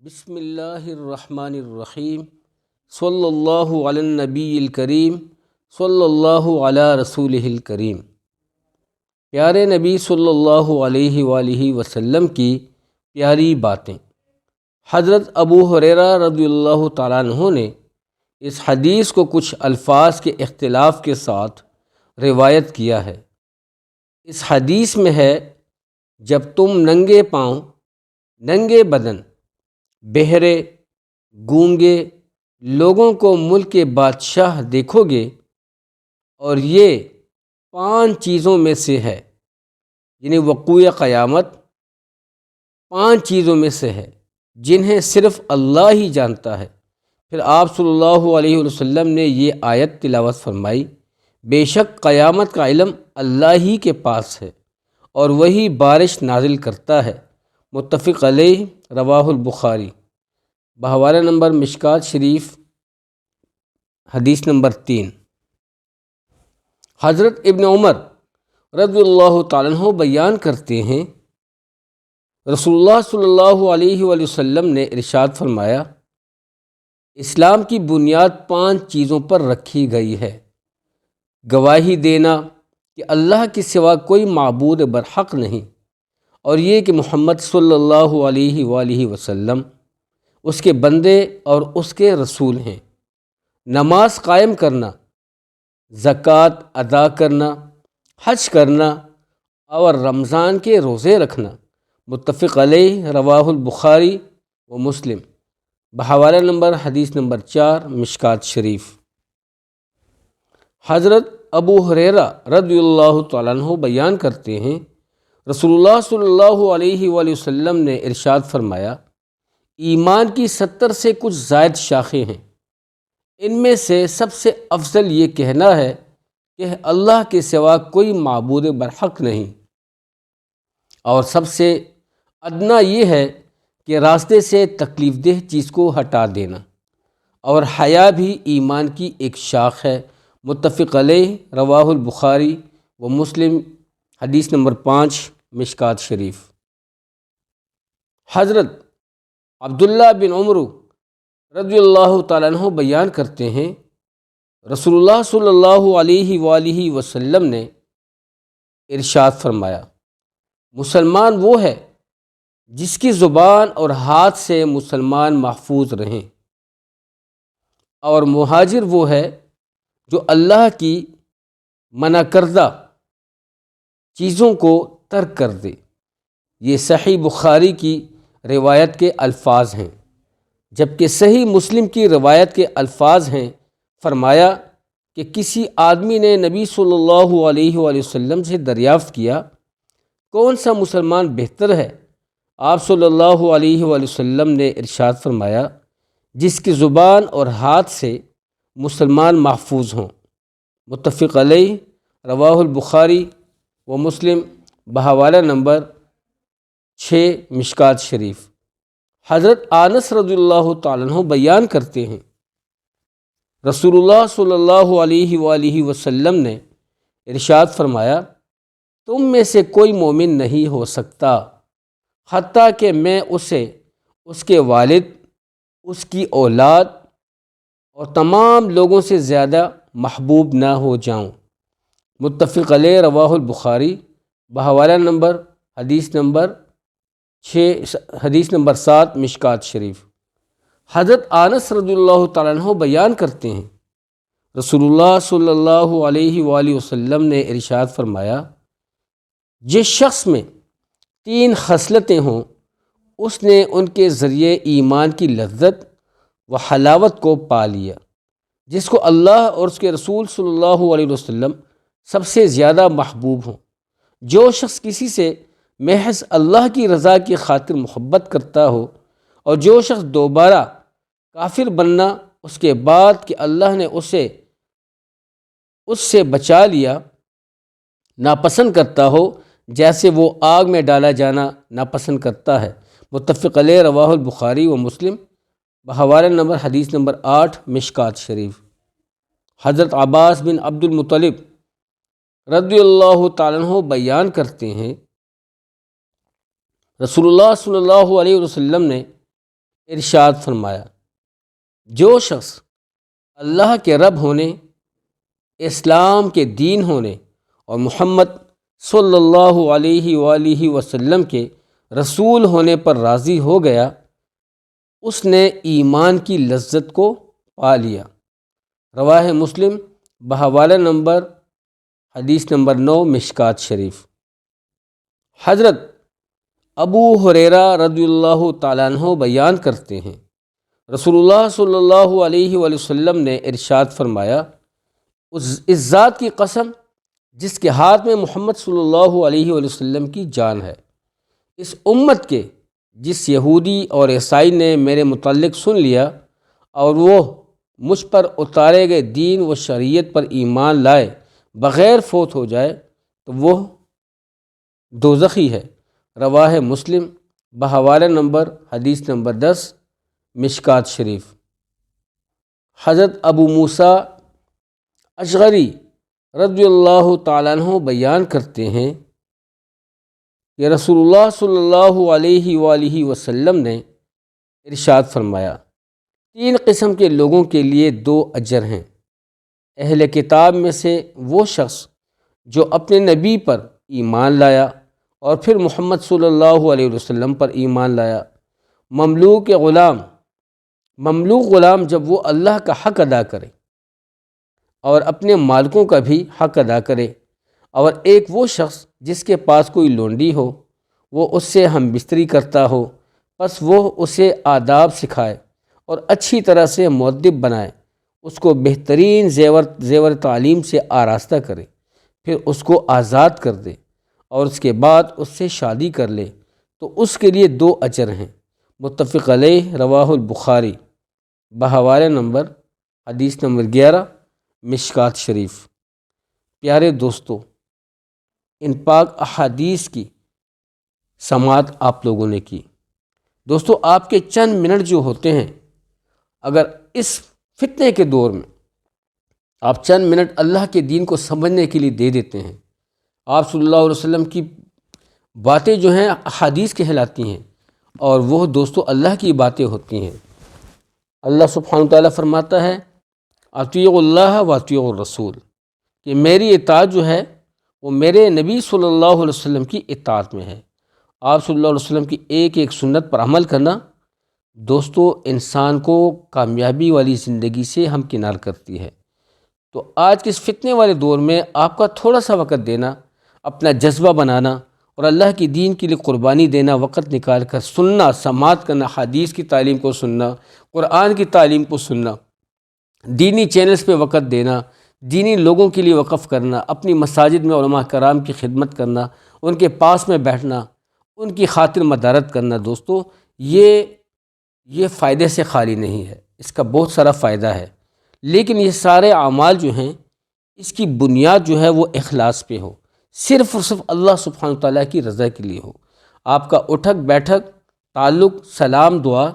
بسم اللہ الرحمن الرحیم صلی اللہ علی النبی الکریم صلی اللہ علی رسولہ الکریم۔ پیارے نبی صلی اللہ علیہ وآلہ وسلم کی پیاری باتیں۔ حضرت ابو ہریرہ رضی اللہ تعالیٰ عنہ نے اس حدیث کو کچھ الفاظ کے اختلاف کے ساتھ روایت کیا ہے۔ اس حدیث میں ہے، جب تم ننگے پاؤں، ننگے بدن، بہرے، گونگے لوگوں کو ملک کے بادشاہ دیکھو گے، اور یہ 5 چیزوں میں سے ہے، یعنی وقوع قیامت 5 چیزوں میں سے ہے جنہیں صرف اللہ ہی جانتا ہے۔ پھر آپ صلی اللہ علیہ وسلم نے یہ آیت تلاوت فرمائی، بے شک قیامت کا علم اللہ ہی کے پاس ہے اور وہی بارش نازل کرتا ہے۔ متفق علیہ، رواہ البخاری، بحوالہ نمبر مشکات شریف، حدیث نمبر 3۔ حضرت ابن عمر رضی اللہ تعالیٰ عنہ بیان کرتے ہیں، رسول اللہ صلی اللہ علیہ وآلہ وسلم نے ارشاد فرمایا، اسلام کی بنیاد 5 چیزوں پر رکھی گئی ہے: گواہی دینا کہ اللہ کے سوا کوئی معبود برحق نہیں، اور یہ کہ محمد صلی اللہ علیہ وآلہ وسلم اس کے بندے اور اس کے رسول ہیں، نماز قائم کرنا، زکوٰۃ ادا کرنا، حج کرنا اور رمضان کے روزے رکھنا۔ متفق علیہ، رواہ البخاری و مسلم، بحوالہ نمبر حدیث نمبر 4، مشکات شریف۔ حضرت ابو ہریرہ رضی اللہ تعالیٰ عنہ بیان کرتے ہیں، رسول اللہ صلی اللہ علیہ وآلہ وسلم نے ارشاد فرمایا، ایمان کی 70 سے کچھ زائد شاخیں ہیں، ان میں سے سب سے افضل یہ کہنا ہے کہ اللہ کے سوا کوئی معبود برحق نہیں، اور سب سے ادنا یہ ہے کہ راستے سے تکلیف دہ چیز کو ہٹا دینا، اور حیا بھی ایمان کی ایک شاخ ہے۔ متفق علیہ، رواہ البخاری و مسلم، حدیث نمبر 5، مشکات شریف۔ حضرت عبداللہ بن عمر رضی اللہ تعالیٰ عنہ بیان کرتے ہیں، رسول اللہ صلی اللہ علیہ وآلہ وسلم نے ارشاد فرمایا، مسلمان وہ ہے جس کی زبان اور ہاتھ سے مسلمان محفوظ رہیں، اور مہاجر وہ ہے جو اللہ کی منع کردہ چیزوں کو ترک کر دے۔ یہ صحیح بخاری کی روایت کے الفاظ ہیں، جبکہ صحیح مسلم کی روایت کے الفاظ ہیں۔ فرمایا کہ کسی آدمی نے نبی صلی اللہ علیہ وآلہ وسلم سے دریافت کیا، کون سا مسلمان بہتر ہے؟ آپ صلی اللہ علیہ وآلہ وسلم نے ارشاد فرمایا، جس کی زبان اور ہاتھ سے مسلمان محفوظ ہوں۔ متفق علیہ، رواہ البخاری و مسلم، بحوالہ نمبر 6، مشکات شریف۔ حضرت انس رضی اللہ تعالیٰ عنہ بیان کرتے ہیں، رسول اللہ صلی اللہ علیہ وآلہ وسلم نے ارشاد فرمایا، تم میں سے کوئی مومن نہیں ہو سکتا حتیٰ کہ میں اسے، اس کے والد، اس کی اولاد اور تمام لوگوں سے زیادہ محبوب نہ ہو جاؤں۔ متفق علیہ، رواہ البخاری، بحوالہ نمبر حدیث نمبر 7، مشکات شریف۔ حضرت انس رضی اللہ تعالیٰ عنہ بیان کرتے ہیں، رسول اللہ صلی اللہ علیہ وآلہ وسلم نے ارشاد فرمایا، جس شخص میں 3 خصلتیں ہوں، اس نے ان کے ذریعے ایمان کی لذت و حلاوت کو پا لیا، جس کو اللہ اور اس کے رسول صلی اللہ علیہ وسلم سب سے زیادہ محبوب ہوں۔ جو شخص کسی سے محض اللہ کی رضا کی خاطر محبت کرتا ہو، اور جو شخص دوبارہ کافر بننا اس کے بعد کہ اللہ نے اسے اس سے بچا لیا ناپسند کرتا ہو، جیسے وہ آگ میں ڈالا جانا ناپسند کرتا ہے۔ متفق علیہ، رواہ البخاری و مسلم، بحوالہ نمبر حدیث نمبر 8، مشکات شریف۔ حضرت عباس بن عبد المطلب رضی اللہ تعالیٰ عنہ بیان کرتے ہیں، رسول اللہ صلی اللہ علیہ وسلم نے ارشاد فرمایا، جو شخص اللہ کے رب ہونے، اسلام کے دین ہونے اور محمد صلی اللہ علیہ وآلہ وسلم کے رسول ہونے پر راضی ہو گیا، اس نے ایمان کی لذت کو پا لیا۔ رواہ مسلم بحوالہ نمبر حدیث نمبر 9 مشکات شریف۔ حضرت ابو ہریرہ رضی اللہ تعالیٰ عنہ بیان کرتے ہیں، رسول اللہ صلی اللہ علیہ وآلہ وسلم نے ارشاد فرمایا، اس ذات کی قسم جس کے ہاتھ میں محمد صلی اللہ علیہ وآلہ وسلم کی جان ہے، اس امت کے جس یہودی اور عیسائی نے میرے متعلق سن لیا اور وہ مجھ پر اتارے گئے دین و شریعت پر ایمان لائے بغیر فوت ہو جائے تو وہ دوزخی ہے۔ رواہ مسلم بحوالہ نمبر حدیث نمبر 10 مشکات شریف۔ حضرت ابو موسیٰ اشعری رضی اللہ تعالیٰ عنہ بیان کرتے ہیں کہ رسول اللہ صلی اللہ علیہ وآلہ وسلم نے ارشاد فرمایا، 3 قسم کے لوگوں کے لیے 2 اجر ہیں۔ اہل کتاب میں سے وہ شخص جو اپنے نبی پر ایمان لایا اور پھر محمد صلی اللہ علیہ وسلم پر ایمان لایا۔ مملوک غلام جب وہ اللہ کا حق ادا کرے اور اپنے مالکوں کا بھی حق ادا کرے، اور ایک وہ شخص جس کے پاس کوئی لونڈی ہو، وہ اس سے ہم بستری کرتا ہو، پس وہ اسے آداب سکھائے اور اچھی طرح سے مؤدب بنائے، اس کو بہترین زیور تعلیم سے آراستہ کرے، پھر اس کو آزاد کر دے اور اس کے بعد اس سے شادی کر لے، تو اس کے لیے 2 اجر ہیں۔ متفق علیہ، رواہ البخاری بحوالہ نمبر حدیث نمبر 11 مشکات شریف۔ پیارے دوستو، ان پاک احادیث کی سماعت آپ لوگوں نے کی۔ دوستو، آپ کے چند منٹ جو ہوتے ہیں، اگر اس فتنے کے دور میں آپ چند منٹ اللہ کے دین کو سمجھنے کے لیے دے دیتے ہیں، آپ صلی اللہ علیہ وسلم کی باتیں جو ہیں احادیث کہلاتی ہیں، اور وہ دوستو اللہ کی باتیں ہوتی ہیں۔ اللہ سبحانہ وتعالیٰ فرماتا ہے، اطیعوا اللہ و اطیعوا الرسول، کہ میری اطاعت جو ہے وہ میرے نبی صلی اللہ علیہ وسلم کی اطاعت میں ہے۔ آپ صلی اللہ علیہ وسلم کی ایک ایک سنت پر عمل کرنا دوستو انسان کو کامیابی والی زندگی سے ہمکنار کرتی ہے۔ تو آج کے اس فتنے والے دور میں آپ کا تھوڑا سا وقت دینا، اپنا جذبہ بنانا اور اللہ کی دین کے لیے قربانی دینا، وقت نکال کر سننا، سماعت کرنا، حدیث کی تعلیم کو سننا، قرآن کی تعلیم کو سننا، دینی چینلز پہ وقت دینا، دینی لوگوں کے لیے وقف کرنا، اپنی مساجد میں علماء کرام کی خدمت کرنا، ان کے پاس میں بیٹھنا، ان کی خاطر مدارت کرنا، دوستو یہ فائدے سے خالی نہیں ہے، اس کا بہت سارا فائدہ ہے، لیکن یہ سارے اعمال جو ہیں اس کی بنیاد جو ہے وہ اخلاص پہ ہو، صرف اور صرف اللہ سبحانہ تعالیٰ کی رضا کے لیے ہو۔ آپ کا اٹھک بیٹھک، تعلق، سلام، دعا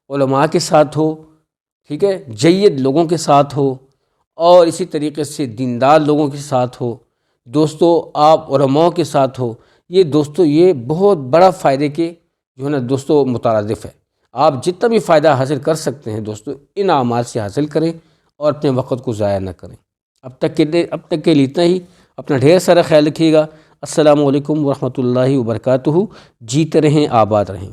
علماء کے ساتھ ہو، ٹھیک ہے، جید لوگوں کے ساتھ ہو، اور اسی طریقے سے دیندار لوگوں کے ساتھ ہو، دوستو آپ علماء کے ساتھ ہو، یہ دوستو یہ بہت بڑا فائدے کے جو ہے نا دوستو مترادف ہے۔ آپ جتنا بھی فائدہ حاصل کر سکتے ہیں دوستو ان اعمال سے حاصل کریں اور اپنے وقت کو ضائع نہ کریں۔ اب تک کے لیے اتنا ہی، اپنا ڈھیر سارا خیال رکھیے گا۔ السلام علیکم ورحمۃ اللہ وبرکاتہ۔ جیتے رہیں، آباد رہیں۔